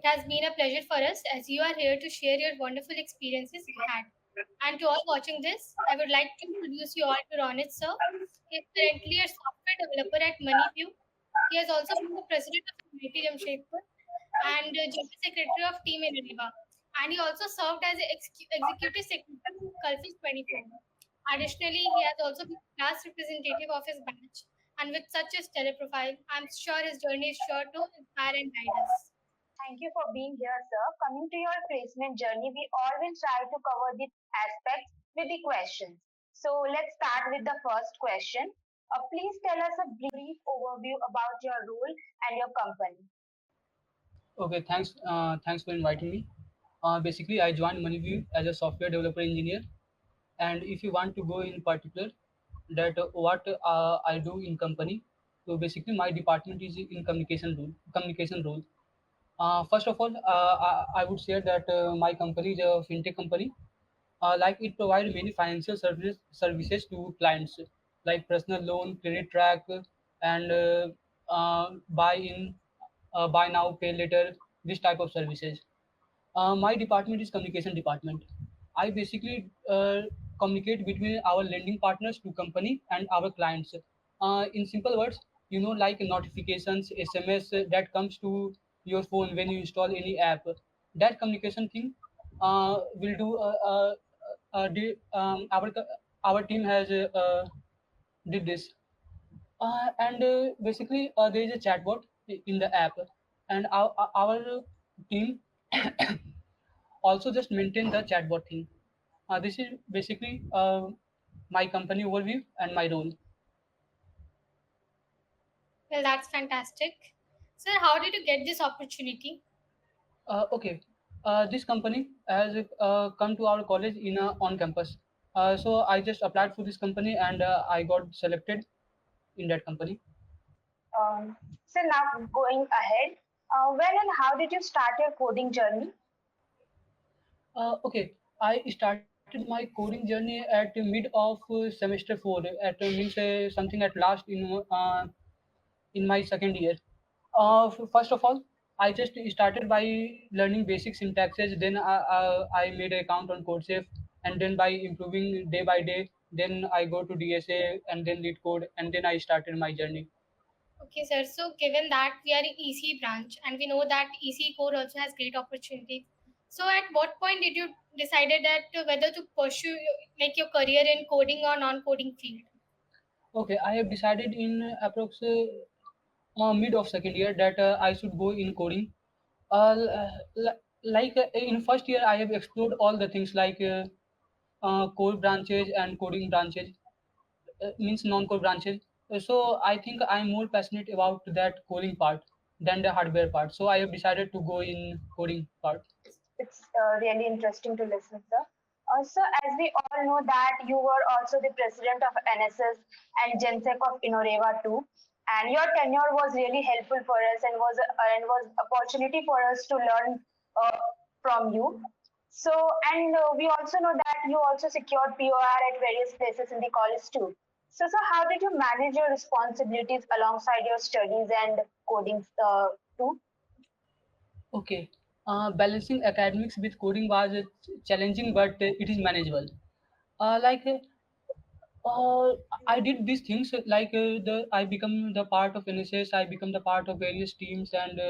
has been a pleasure for us as you are here to share your wonderful experiences you had. And to all watching this, I would like to introduce you all to Ronit sir. He is currently a software developer at Moneyview. He has also been the president of Nit Jamshedpur and General Secretary of Team Innova. And he also served as Executive Secretary of Gulfish 24. Additionally, he has also been class representative of his batch. And with such a stellar profile, I'm sure his journey is sure to inspire and guide us. Thank you for being here, sir. Coming to your placement journey, we all will try to cover the aspects with the questions. So let's start with the first question. Please tell us a brief overview about your role and your company. Okay, thanks. Thanks for inviting me. Basically, I joined Moneyview as a software developer engineer, and if you want to go in particular, that what I do in company. So basically, my department is in communication role. First of all, I would say that my company is a fintech company. Like it provides many financial services to clients, like personal loan, credit track, and buy now, pay later, this type of services. My department is communication department. I basically communicate between our lending partners to company and our clients. In simple words, like notifications, SMS that comes to your phone when you install any app. That communication thing will do. Our team has did this, and basically there is a chatbot in the app, and our team also just maintain the chatbot thing. This is basically my company overview and my role. Well, that's fantastic. Sir, how did you get this opportunity? Okay, this company has come to our college in on campus. So I just applied for this company and I got selected in that company. Um, so now going ahead, when and how did you start your coding journey? Okay, I started my coding journey at the mid of semester four. At means something at last in my second year. First of all, I just started by learning basic syntaxes. Then I made an account on CodeSafe, and then by improving day by day, then I go to DSA and then lead code, and then I started my journey. Okay, sir. So, given that we are in EC branch and we know that EC core also has great opportunities. So, at what point did you decided that whether to pursue like your career in coding or non-coding field? Okay, I have decided in approx mid of second year that I should go in coding. Like in first year, I have explored all the things like core branches and coding branches, means non-core branches. So I think I'm more passionate about that coding part than the hardware part. So I have decided to go in coding part. It's really interesting to listen, sir. Also, as we all know that you were also the president of NSS and GenSec of Innoreva too, and your tenure was really helpful for us and was opportunity for us to learn uh, from you. So, and we also know that you also secured POR at various places in the college too. So how did you manage your responsibilities alongside your studies and coding too? Okay. Balancing academics with coding was challenging, but it is manageable. Like I did these things like the I become the part of NSS, I become the part of various teams, and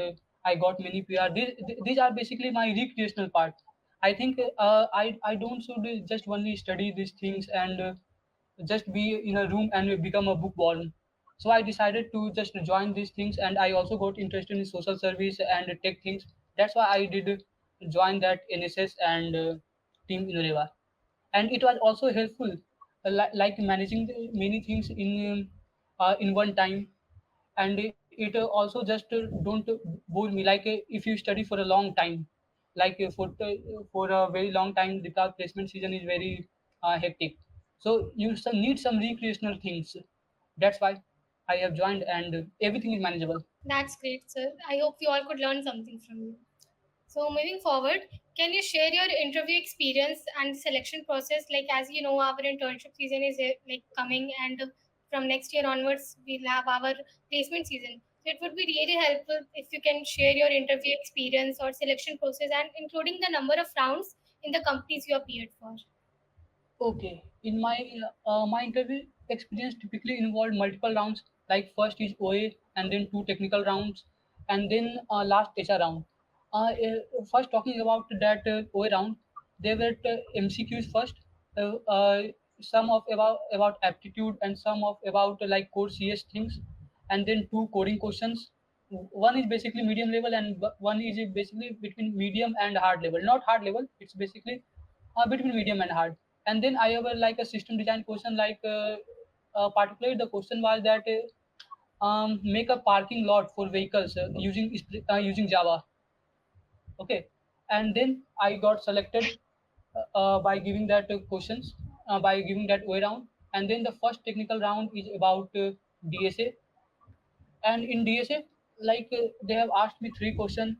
I got many PR. These are basically my recreational part. I think I don't should just only study these things and just be in a room and become a bookworm. So I decided to just join these things, and I also got interested in social service and tech things. That's why I did join that NSS and team Inureva, and it was also helpful, like managing many things in one time. And it also just don't bore me. Like if you study for a long time, like for a very long time, the placement season is very hectic. So you need some recreational things. That's why I have joined, and everything is manageable. That's great, sir. I hope we all could learn something from you. So, moving forward, can you share your interview experience and selection process? Like, as you know, our internship season is like coming, and from next year onwards, we'll have our placement season. So it would be really helpful if you can share your interview experience or selection process and including the number of rounds in the companies you appeared for. Okay, in my interview experience typically involved multiple rounds. Like first is OA, and then two technical rounds, and then last HR round. First talking about that OA round, there were MCQs first, uh, uh, some of about aptitude and some of about like core CS things, and then two coding questions. One is basically medium level, and one is basically between medium and hard level. Not hard level; it's basically between medium and hard. And then I have like a system design question, like particularly the question was that make a parking lot for vehicles using Java. Okay, and then I got selected by giving that questions, by giving that way round. And then the first technical round is about DSA. And in DSA, like they have asked me three questions.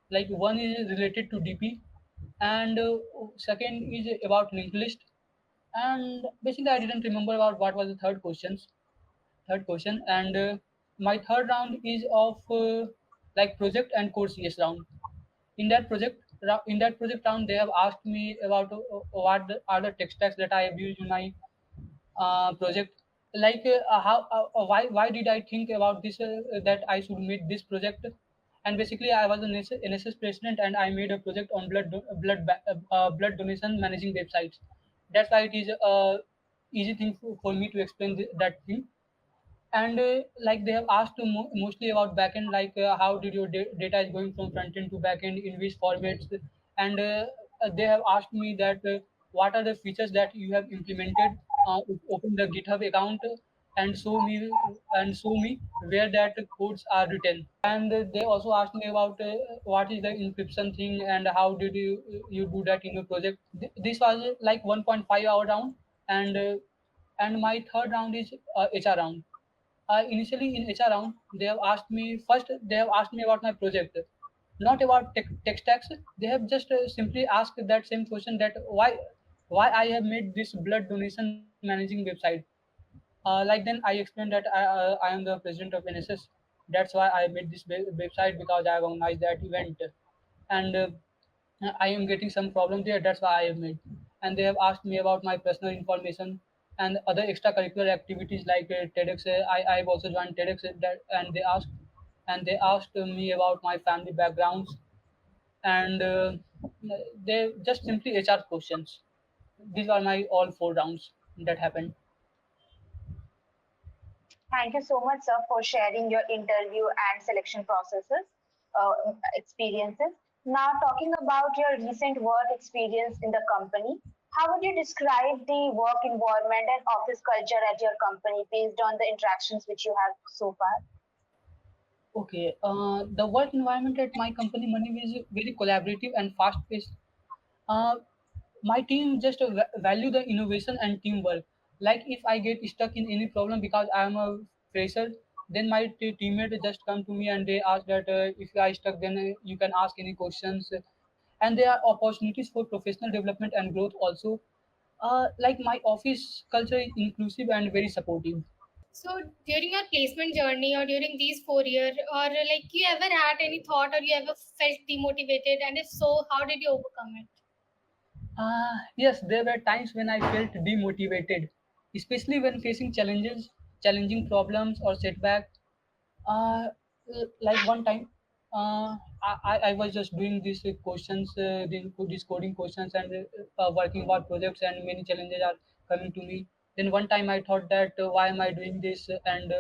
Like one is related to DP, and second is about linked list, and basically I didn't remember about what was the third question. And my third round is of like project and core CS round. In that project round, they have asked me about are the tech stacks that I have used in my project. Like how why did I think about this, that I should make this project. And basically I was an NSS president, and I made a project on blood donation managing websites. That's why it is a easy thing for me to explain that thing. And like they have asked mostly about backend, like how did your data is going from front end to back end, in which formats. And they have asked me that what are the features that you have implemented. Open the GitHub account and show me where that codes are written. And they also asked me about what is the encryption thing and how did you do that in your project. This was like 1.5 hour round. And and my third round is HR round. Initially in HR round, they have asked me about my project, not about tech stacks. They have just simply asked that same question, that why I have made this blood donation managing website. Like then I explained that I am the president of NSS. That's why I made this website, because I organized that event. And I am getting some problem there. That's why I have made. And they have asked me about my personal information and other extracurricular activities like TEDx. I've also joined TEDx. And they asked me about my family backgrounds. And they just simply HR questions. These are my all four rounds that happened. Thank you so much, sir, for sharing your interview and selection processes, experiences. Now, talking about your recent work experience in the company, how would you describe the work environment and office culture at your company based on the interactions which you have so far? Okay, the work environment at my company Money is very collaborative and fast paced. Uh, my team just value the innovation and teamwork. Like if I get stuck in any problem because I am a fresher, then my teammate just come to me and they ask that if I stuck, then you can ask any questions. And there are opportunities for professional development and growth also. Like my office culture is inclusive and very supportive. So during your placement journey or during these 4 years, or like you ever had any thought or you ever felt demotivated, and if so, how did you overcome it? Yes, there were times when I felt demotivated, especially when facing challenging problems or setback. Uh, like one time, I was just doing these these coding questions, and working about projects, and many challenges are coming to me. Then one time I thought that why am I doing this, and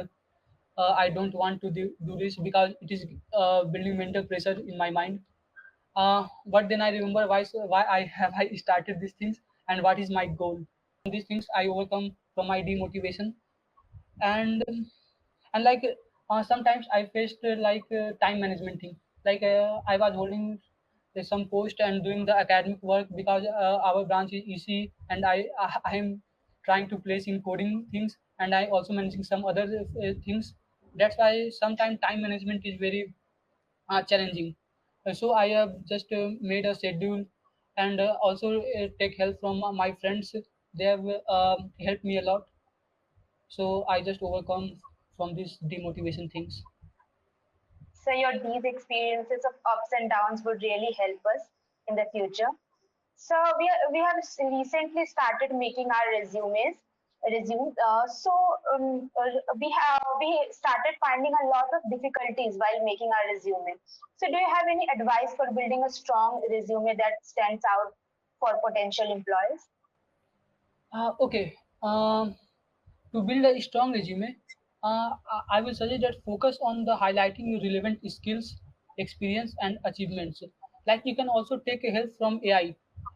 I don't want to do this because it is building mental pressure in my mind. But then I remember why I have I started these things and what is my goal. These things I overcome from my demotivation. And like sometimes I faced like time management thing. Like I was holding some post and doing the academic work because our branch is EC, and I am trying to place in coding things, and I also managing some other things. That's why sometimes time management is very challenging. So I have just made a schedule, and also take help from my friends. They have helped me a lot. So I just overcome from these demotivation things. So your these experiences of ups and downs would really help us in the future. So we have recently started making our resumes. We started finding a lot of difficulties while making our resume. So do you have any advice for building a strong resume that stands out for potential employees? Okay. To build a strong resume, I will suggest that focus on the highlighting your relevant skills, experience, and achievements. Like you can also take a help from AI.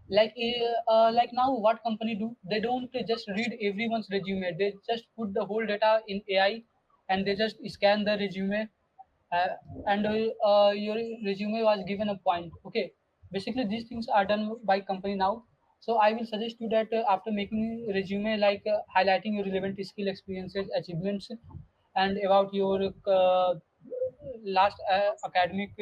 Like now, what company do? They don't just read everyone's resume. They just put the whole data in AI, and they just scan the resume, uh, and your resume was given a point. Okay, basically these things are done by company now. So I will suggest you that after making a resume, like highlighting your relevant skill, experiences, achievements, and about your last academic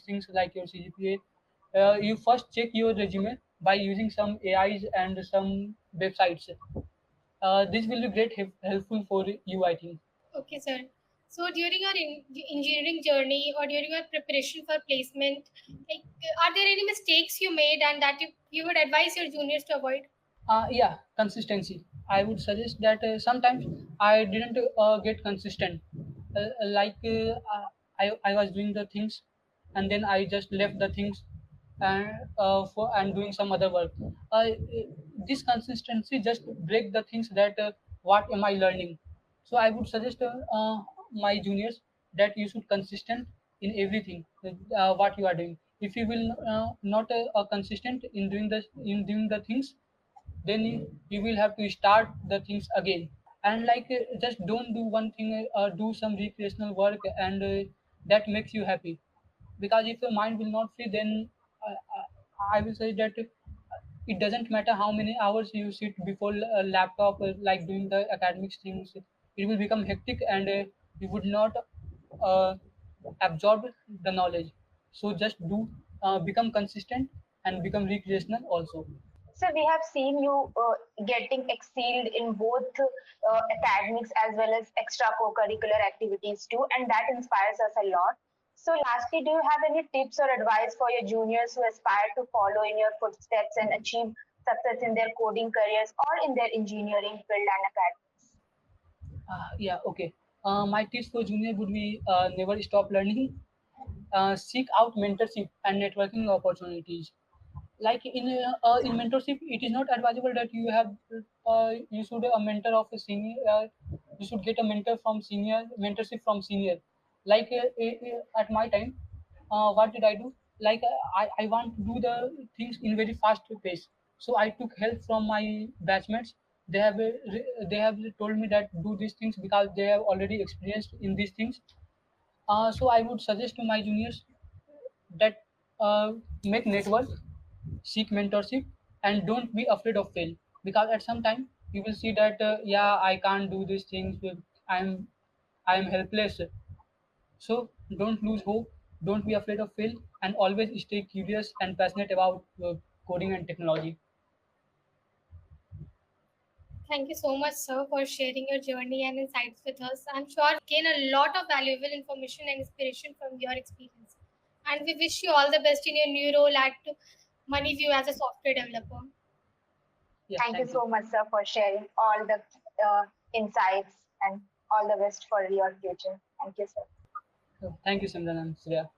things like your CGPA. You first check your resume by using some AIs and some websites. This will be great helpful for you, I think. Okay, sir. So during your engineering journey or during your preparation for placement, like, are there any mistakes you made and that you would advise your juniors to avoid? Yeah, consistency. I would suggest that sometimes I didn't get consistent. I was doing the things, and then I just left the things and doing some other work. This consistency just break the things that what am I learning. So I would suggest my juniors that you should consistent in everything what you are doing. If you will not consistent in doing the things, then you will have to start the things again. And like just don't do one thing, do some recreational work, and that makes you happy. Because if your mind will not free, then I will say that it doesn't matter how many hours you sit before a laptop, like doing the academic things, it will become hectic, and you would not uh, absorb the knowledge. So just do become consistent and become recreational also. So we have seen you getting excelled in both academics as well as extra co-curricular activities too, and that inspires us a lot. So lastly, do you have any tips or advice for your juniors who aspire to follow in your footsteps and achieve success in their coding careers or in their engineering field and academics? Yeah, okay. My tips for junior would be never stop learning, seek out mentorship and networking opportunities. Like in mentorship, it is not advisable that you should a mentor of a senior. You should get a mentor from senior, mentorship from senior. Like at my time, what did I do? Like I want to do the things in very fast pace. So I took help from my batchmates. They have told me that do these things because they have already experienced in these things. So I would suggest to my juniors that make network, seek mentorship, and don't be afraid of fail. Because at some time you will see that yeah, I can't do these things. I'm helpless. So don't lose hope. Don't be afraid of fail, and always stay curious and passionate about coding and technology. Thank you so much, sir, for sharing your journey and insights with us. I'm sure gain a lot of valuable information and inspiration from your experience. And we wish you all the best in your new role at Moneyview as a software developer. Yeah, Thank you thank you. so much, sir, for sharing all the insights and all the best for your future. Thank you, sir. Thank you, Simran and Surya.